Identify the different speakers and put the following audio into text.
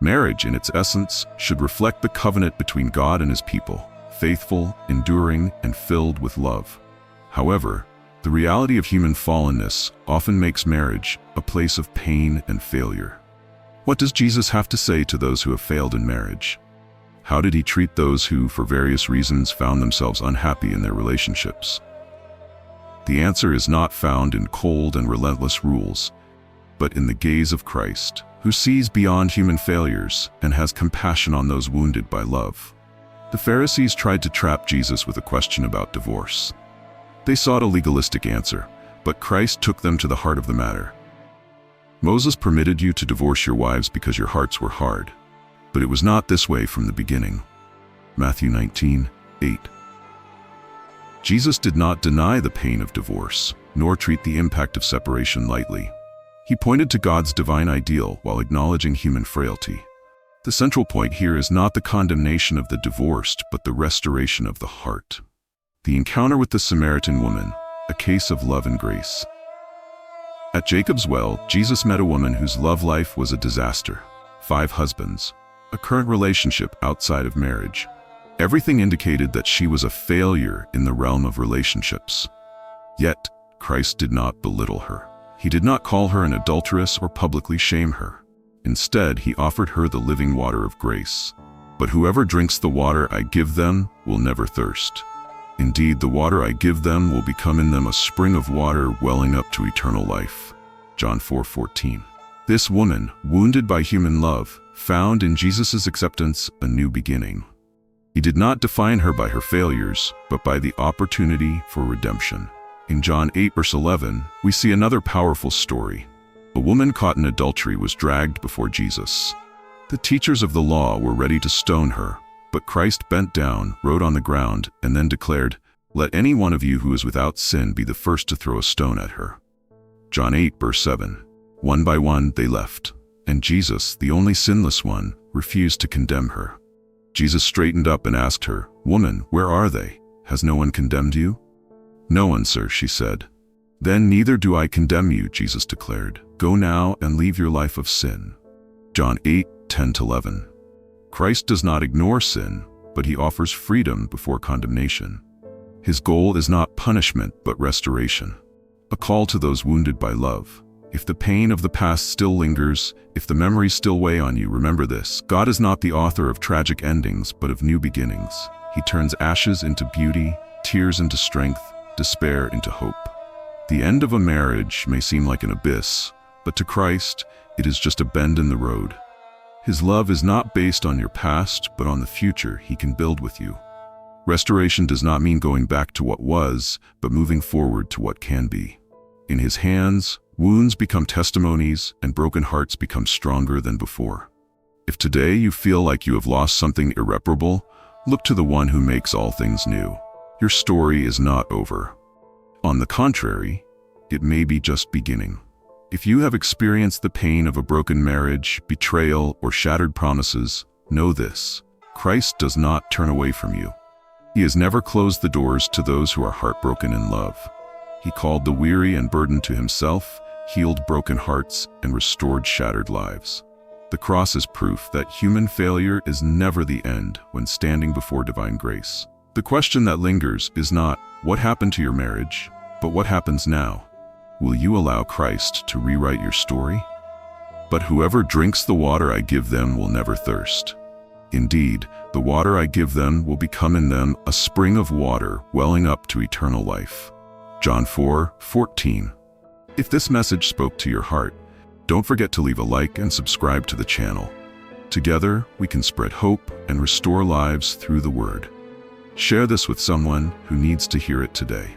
Speaker 1: Marriage, in its essence, should reflect the covenant between God and His people, faithful, enduring, and filled with love. However, the reality of human fallenness often makes marriage a place of pain and failure. What does Jesus have to say to those who have failed in marriage? How did He treat those who, for various reasons, found themselves unhappy in their relationships? The answer is not found in cold and relentless rules, but in the gaze of Christ, who sees beyond human failures and has compassion on those wounded by love. The Pharisees tried to trap Jesus with a question about divorce. They sought a legalistic answer, but Christ took them to the heart of the matter. Moses permitted you to divorce your wives because your hearts were hard, but it was not this way from the beginning. Matthew 19:8. Jesus did not deny the pain of divorce, nor treat the impact of separation lightly. He pointed to God's divine ideal while acknowledging human frailty. The central point here is not the condemnation of the divorced, but the restoration of the heart. The encounter with the Samaritan woman, a case of love and grace. At Jacob's well, Jesus met a woman whose love life was a disaster. 5 husbands, a current relationship outside of marriage. Everything indicated that she was a failure in the realm of relationships. Yet, Christ did not belittle her. He did not call her an adulteress or publicly shame her. Instead, He offered her the living water of grace. But whoever drinks the water I give them will never thirst. Indeed, the water I give them will become in them a spring of water welling up to eternal life. John 4:14. This woman, wounded by human love, found in Jesus' acceptance a new beginning. He did not define her by her failures, but by the opportunity for redemption. In John 8:11, we see another powerful story. A woman caught in adultery was dragged before Jesus. The teachers of the law were ready to stone her, but Christ bent down, wrote on the ground, and then declared, "Let any one of you who is without sin be the first to throw a stone at her." John 8:7. One by one they left, and Jesus, the only sinless one, refused to condemn her. Jesus straightened up and asked her, "Woman, where are they? Has no one condemned you?" "No one, sir," she said. "Then neither do I condemn you," Jesus declared. "Go now and leave your life of sin." John 8:10-11. Christ does not ignore sin, but He offers freedom before condemnation. His goal is not punishment, but restoration. A call to those wounded by love. If the pain of the past still lingers, if the memories still weigh on you, remember this: God is not the author of tragic endings, but of new beginnings. He turns ashes into beauty, tears into strength, despair into hope. The end of a marriage may seem like an abyss, but to Christ, it is just a bend in the road. His love is not based on your past, but on the future He can build with you. Restoration does not mean going back to what was, but moving forward to what can be. In His hands, wounds become testimonies, and broken hearts become stronger than before. If today you feel like you have lost something irreparable, look to the One who makes all things new. Your story is not over. On the contrary, it may be just beginning. If you have experienced the pain of a broken marriage, betrayal, or shattered promises, know this: Christ does not turn away from you. He has never closed the doors to those who are heartbroken in love. He called the weary and burdened to Himself, healed broken hearts, and restored shattered lives. The cross is proof that human failure is never the end when standing before divine grace. The question that lingers is not, what happened to your marriage, but what happens now? Will you allow Christ to rewrite your story? But whoever drinks the water I give them will never thirst. Indeed, the water I give them will become in them a spring of water welling up to eternal life. John 4:14. If this message spoke to your heart, don't forget to leave a like and subscribe to the channel. Together, we can spread hope and restore lives through the Word. Share this with someone who needs to hear it today.